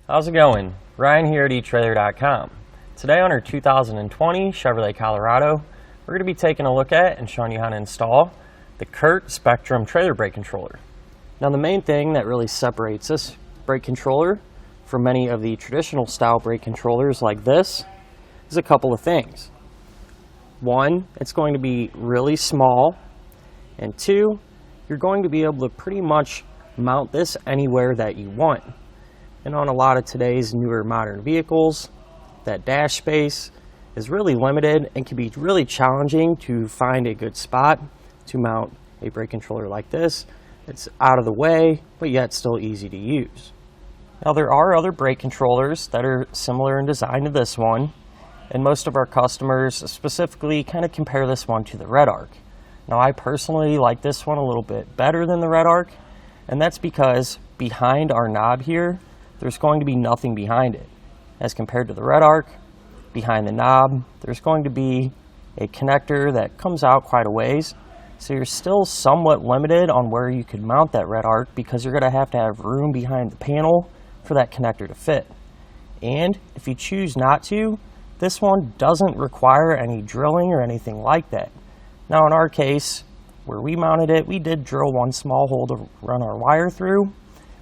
How's it going? Ryan here at Etrailer.com. Today on our 2020 Chevrolet Colorado, we're going to be taking a look at and showing you how to install the CURT Spectrum Trailer Brake Controller. Now the main thing that really separates this brake controller from many of the traditional style brake controllers like this is a couple of things. One, it's going to be really small, and two, you're going to be able to pretty much mount this anywhere that you want. And on a lot of today's newer modern vehicles, that dash space is really limited and can be really challenging to find a good spot to mount a brake controller like this. It's out of the way, but yet still easy to use. Now there are other brake controllers that are similar in design to this one, and most of our customers specifically kind of compare this one to the Redarc. Now I personally like this one a little bit better than the Redarc, and that's because behind our knob here, there's going to be nothing behind it. As compared to the Redarc, behind the knob, there's going to be a connector that comes out quite a ways. So you're still somewhat limited on where you could mount that Redarc because you're going to have room behind the panel for that connector to fit. And if you choose not to, this one doesn't require any drilling or anything like that. Now in our case, where we mounted it, we did drill one small hole to run our wire through.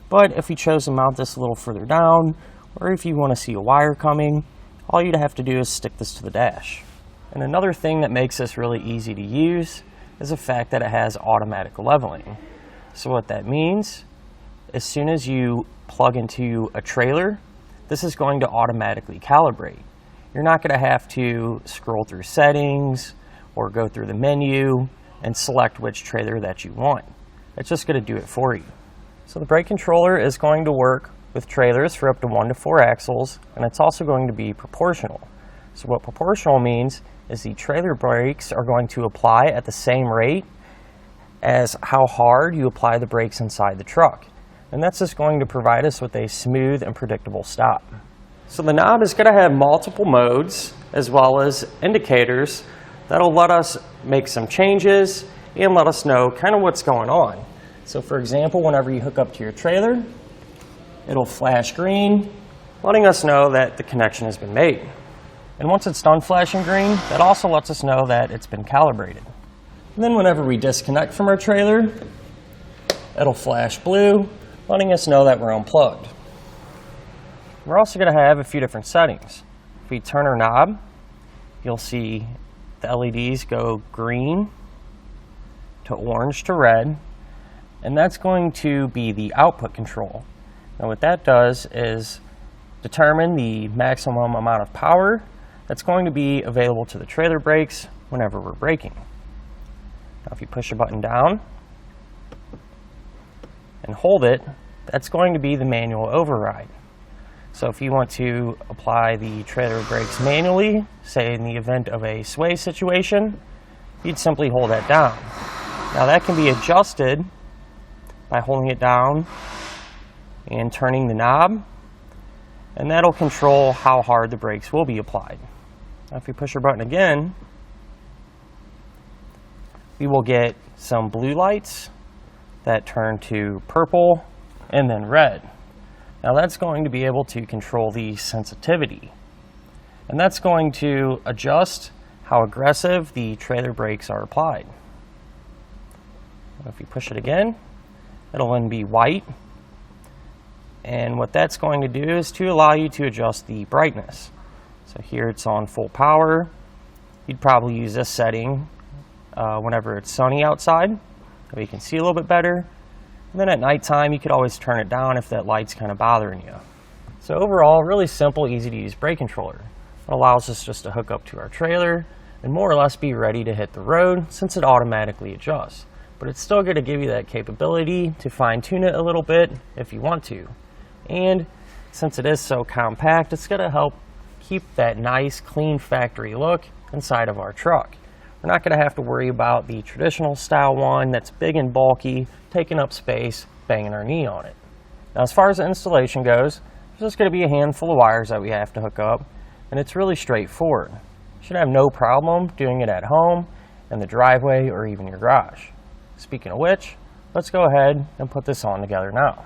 But if you chose to mount this a little further down, or if you want to see a wire coming, all you'd have to do is stick this to the dash. And another thing that makes this really easy to use is the fact that it has automatic leveling. So what that means, as soon as you plug into a trailer, this is going to automatically calibrate. You're not going to have to scroll through settings or go through the menu and select which trailer that you want. It's just going to do it for you. So the brake controller is going to work with trailers for up to 1 to 4 axles, and it's also going to be proportional. So what proportional means is the trailer brakes are going to apply at the same rate as how hard you apply the brakes inside the truck. And that's just going to provide us with a smooth and predictable stop. So the knob is going to have multiple modes as well as indicators that'll let us make some changes and let us know kind of what's going on. So for example, whenever you hook up to your trailer, it'll flash green, letting us know that the connection has been made. And once it's done flashing green, that also lets us know that it's been calibrated. And then whenever we disconnect from our trailer, it'll flash blue, letting us know that we're unplugged. We're also going to have a few different settings. If we turn our knob, you'll see the LEDs go green to orange to red, and that's going to be the output control. Now what that does is determine the maximum amount of power that's going to be available to the trailer brakes whenever we're braking. Now if you push a button down and hold it, that's going to be the manual override. So if you want to apply the trailer brakes manually, say in the event of a sway situation, you'd simply hold that down. Now that can be adjusted by holding it down and turning the knob, and that'll control how hard the brakes will be applied. Now if you push your button again, we will get some blue lights that turn to purple and then red. Now that's going to be able to control the sensitivity, and that's going to adjust how aggressive the trailer brakes are applied. Now if you push it again, it'll then be white, and what that's going to do is to allow you to adjust the brightness. So here it's on full power. You'd probably use this setting whenever it's sunny outside, so you can see a little bit better. And then at nighttime, you could always turn it down if that light's kind of bothering you. So overall, really simple, easy to use brake controller. It allows us just to hook up to our trailer and more or less be ready to hit the road since it automatically adjusts. But it's still going to give you that capability to fine-tune it a little bit if you want to. And since it is so compact, it's going to help keep that nice, clean factory look inside of our truck. We're not going to have to worry about the traditional style one that's big and bulky, taking up space, banging our knee on it. Now as far as the installation goes, there's just going to be a handful of wires that we have to hook up, and it's really straightforward. You should have no problem doing it at home, in the driveway, or even your garage. Speaking of which, let's go ahead and put this on together now.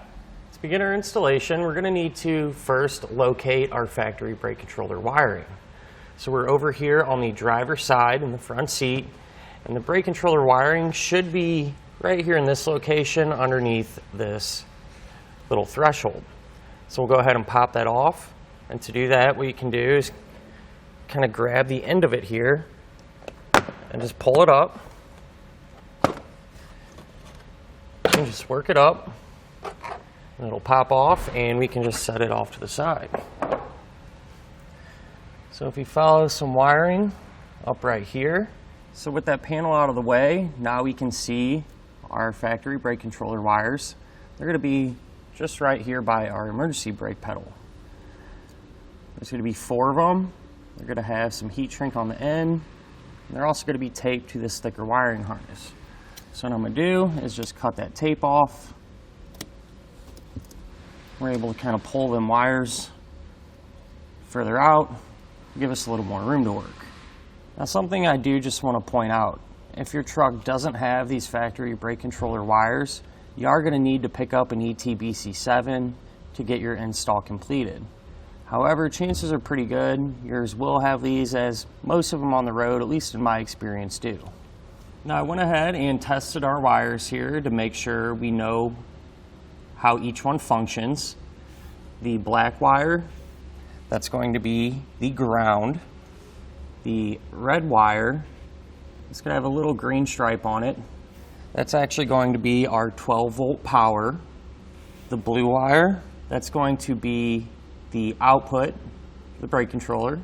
It's To begin our installation, we're going to need to first locate our factory brake controller wiring. So we're over here on the driver's side in the front seat, and the brake controller wiring should be right here in this location underneath this little threshold. So we'll go ahead and pop that off, and to do that what you can do is kind of grab the end of it here and just pull it up and just work it up. And it'll pop off and we can just set it off to the side. So if you follow some wiring up right here, so with that panel out of the way, now we can see our factory brake controller wires. They're going to be just right here by our emergency brake pedal. There's going to be 4 of them. They're going to have some heat shrink on the end, and they're also going to be taped to this thicker wiring harness. So what I'm going to do is just cut that tape off. We're able to kind of pull them wires further out, give us a little more room to work. Now, something I do just want to point out, if your truck doesn't have these factory brake controller wires, you are going to need to pick up an ETBC7 to get your install completed. However, chances are pretty good yours will have these, as most of them on the road, at least in my experience, do. Now, I went ahead and tested our wires here to make sure we know how each one functions. The black wire, that's going to be the ground. The red wire, it's going to have a little green stripe on it. That's actually going to be our 12-volt power. The blue wire, that's going to be the output, the brake controller.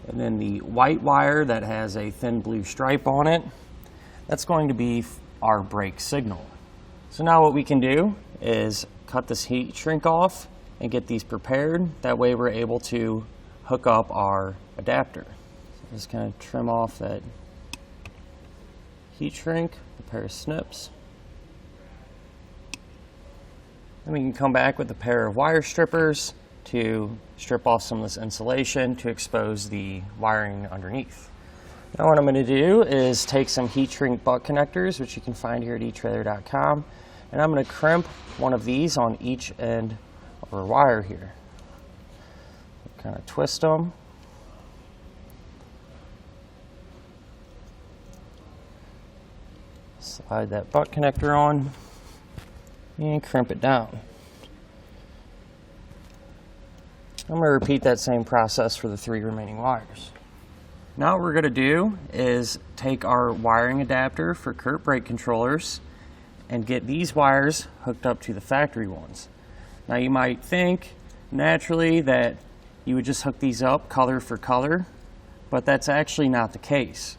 And then the white wire that has a thin blue stripe on it, that's going to be our brake signal. So now what we can do is cut this heat shrink off and get these prepared. That way we're able to hook up our adapter. So just kind of trim off that heat shrink, a pair of snips. Then we can come back with a pair of wire strippers to strip off some of this insulation to expose the wiring underneath. Now what I'm going to do is take some heat shrink butt connectors, which you can find here at Etrailer.com, and I'm going to crimp one of these on each end of our wire here. Kind of twist them. Slide that butt connector on and crimp it down. I'm going to repeat that same process for the 3 remaining wires. Now what we're going to do is take our wiring adapter for CURT brake controllers and get these wires hooked up to the factory ones. Now you might think naturally that you would just hook these up color for color, but that's actually not the case.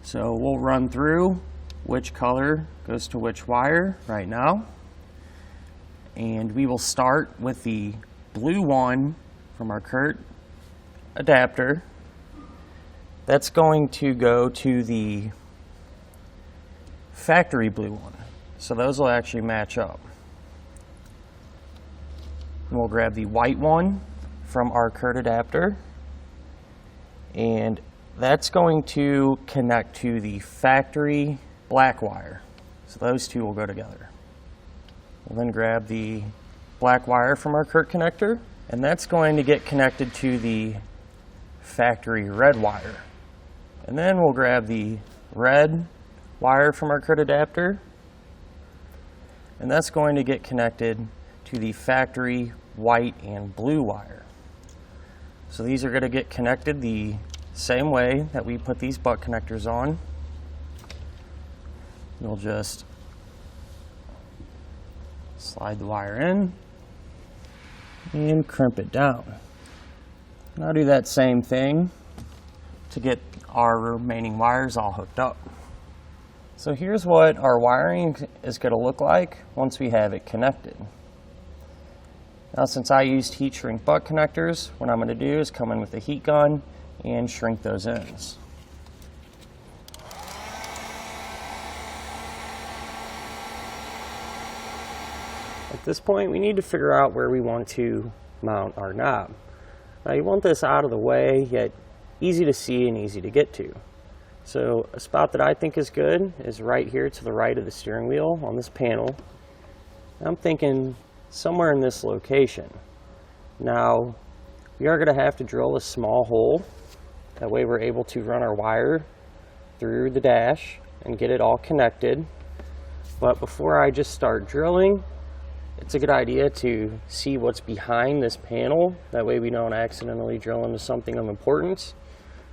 So we'll run through which color goes to which wire right now, and we will start with the blue one from our CURT adapter. That's going to go to the factory blue one. So those will actually match up. And we'll grab the white one from our CURT adapter, and that's going to connect to the factory black wire. So those two will go together. We'll then grab the black wire from our CURT connector, and that's going to get connected to the factory red wire. And then we'll grab the red wire from our CURT adapter, and that's going to get connected to the factory white and blue wire. So these are going to get connected the same way that we put these butt connectors on. You'll just slide the wire in and crimp it down. And I'll do that same thing to get our remaining wires all hooked up. So here's what our wiring is going to look like once we have it connected. Now, since I used heat shrink butt connectors, what I'm going to do is come in with a heat gun and shrink those ends. At this point, we need to figure out where we want to mount our knob. Now, you want this out of the way, yet easy to see and easy to get to. So a spot that I think is good is right here to the right of the steering wheel on this panel. I'm thinking somewhere in this location. Now, we are going to have to drill a small hole. That way we're able to run our wire through the dash and get it all connected. But before I just start drilling, it's a good idea to see what's behind this panel. That way we don't accidentally drill into something of importance.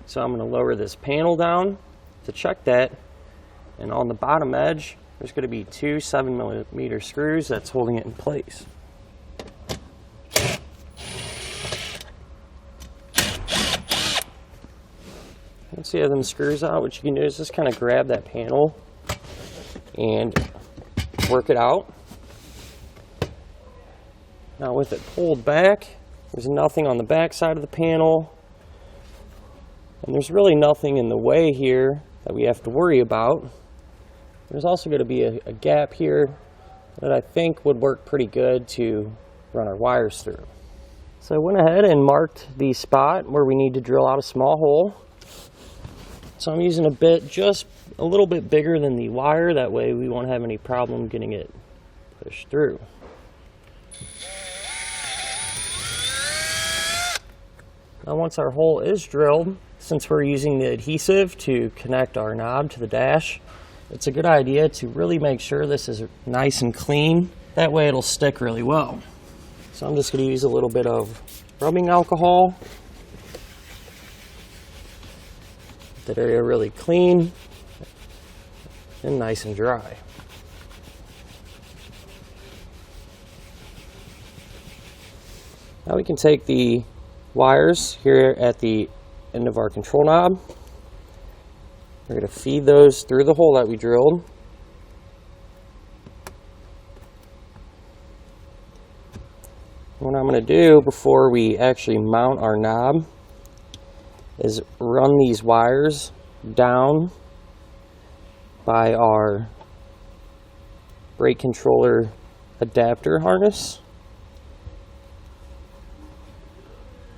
So I'm going to lower this panel down to check that. And on the bottom edge, there's going to be 2 7mm screws that's holding it in place. Once you have them screws out, what you can do is just kind of grab that panel and work it out. Now with it pulled back, there's nothing on the back side of the panel, and there's really nothing in the way here that we have to worry about. There's also going to be a gap here that I think would work pretty good to run our wires through. So I went ahead and marked the spot where we need to drill out a small hole. So I'm using a bit just a little bit bigger than the wire, that way we won't have any problem getting it pushed through. Now once our hole is drilled, since we're using the adhesive to connect our knob to the dash, it's a good idea to really make sure this is nice and clean. That way it'll stick really well. So I'm just going to use a little bit of rubbing alcohol. Get that area really clean and nice and dry. Now we can take the wires here at the end of our control knob. We're going to feed those through the hole that we drilled. What I'm going to do before we actually mount our knob is run these wires down by our brake controller adapter harness,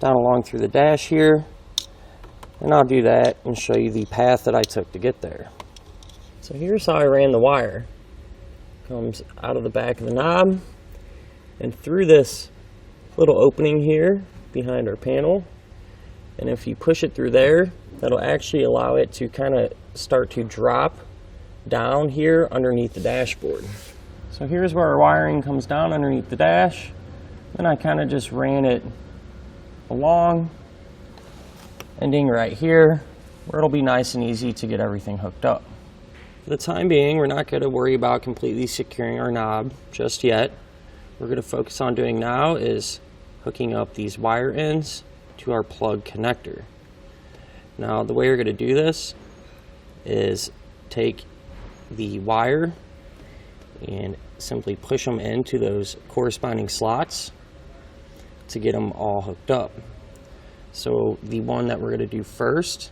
down along through the dash here, and I'll do that and show you the path that I took to get there. So here's how I ran the wire. Comes out of the back of the knob and through this little opening here behind our panel, and if you push it through there, that'll actually allow it to kind of start to drop down here underneath the dashboard. So here's where our wiring comes down underneath the dash, and I kind of just ran it along, ending right here, where it'll be nice and easy to get everything hooked up. For the time being, we're not going to worry about completely securing our knob just yet. What we're going to focus on doing now is hooking up these wire ends to our plug connector. Now the way you're going to do this is take the wire and simply push them into those corresponding slots to get them all hooked up. So the one that we're going to do first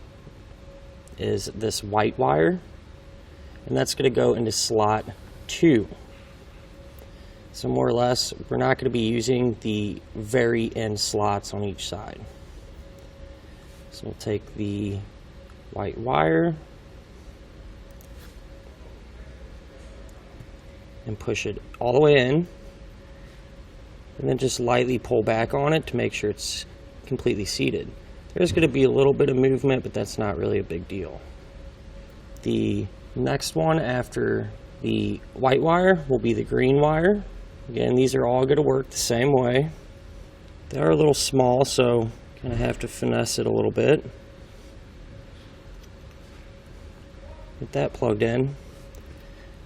is this white wire, and that's going to go into slot 2. So more or less, we're not going to be using the very end slots on each side. So we'll take the white wire and push it all the way in, and then just lightly pull back on it to make sure it's completely seated. There's going to be a little bit of movement, but that's not really a big deal. The next one after the white wire will be the green wire. Again, these are all going to work the same way. They are a little small, so kind of have to finesse it a little bit. Get that plugged in.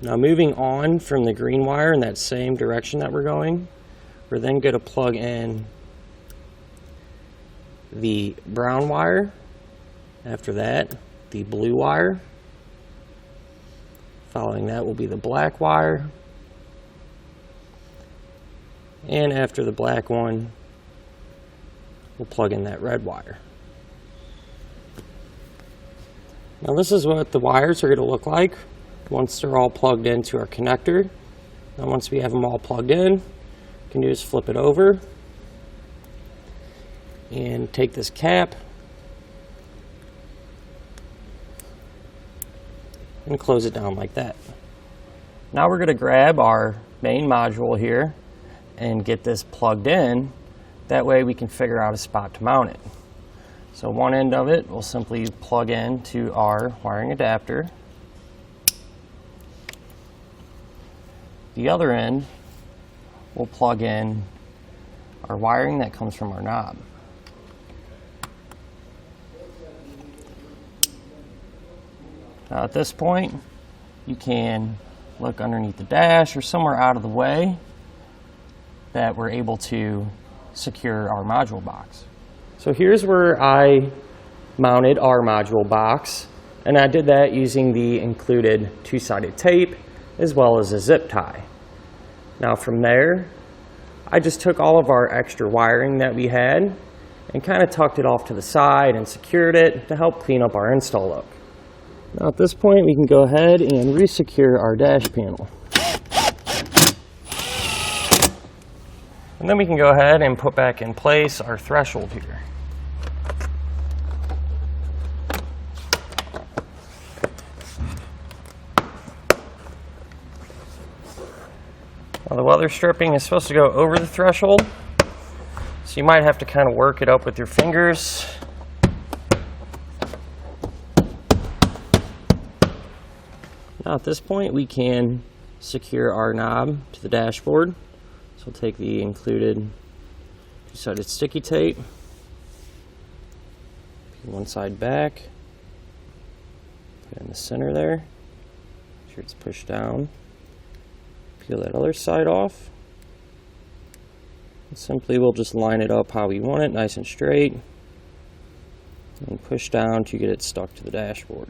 Now moving on from the green wire in that same direction that we're going, we're then going to plug in the brown wire. After that, the blue wire. Following that will be the black wire. And after the black one, we'll plug in that red wire. Now this is what the wires are going to look like once they're all plugged into our connector. Now once we have them all plugged in, we can do is flip it over and take this cap and close it down like that. Now we're going to grab our main module here. and get this plugged in. That way we can figure out a spot to mount it. So one end of it will simply plug in to our wiring adapter. The other end will plug in our wiring that comes from our knob. Now at this point, you can look underneath the dash or somewhere out of the way that we're able to secure our module box. So here's where I mounted our module box, and I did that using the included two-sided tape as well as a zip tie. Now from there, I just took all of our extra wiring that we had and kind of tucked it off to the side and secured it to help clean up our install look. Now at this point, we can go ahead and resecure our dash panel. And then we can go ahead and put back in place our threshold here. Now the weather stripping is supposed to go over the threshold, so you might have to kind of work it up with your fingers. Now at this point, we can secure our knob to the dashboard. So we'll take the included two-sided sticky tape, peel one side back, put it in the center there, make sure it's pushed down, peel that other side off, and simply we'll just line it up how we want it, nice and straight, and push down to get it stuck to the dashboard.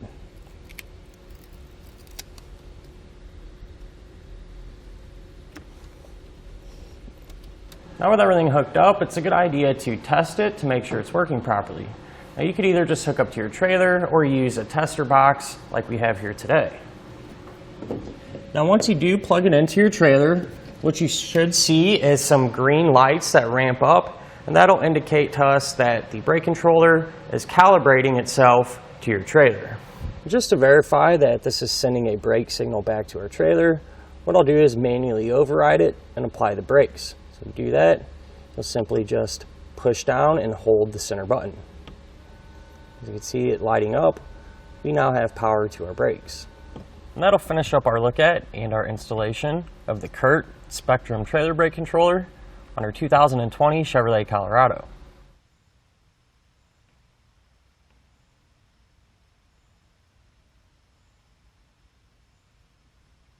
Now with everything hooked up, it's a good idea to test it to make sure it's working properly. Now you could either just hook up to your trailer or use a tester box like we have here today. Now once you do plug it into your trailer, what you should see is some green lights that ramp up, and that'll indicate to us that the brake controller is calibrating itself to your trailer. Just to verify that this is sending a brake signal back to our trailer, what I'll do is manually override it and apply the brakes. So to do that, you'll simply just push down and hold the center button. As you can see it lighting up, we now have power to our brakes. And that'll finish up our look at and our installation of the CURT Spectrum Trailer Brake Controller on our 2020 Chevrolet Colorado.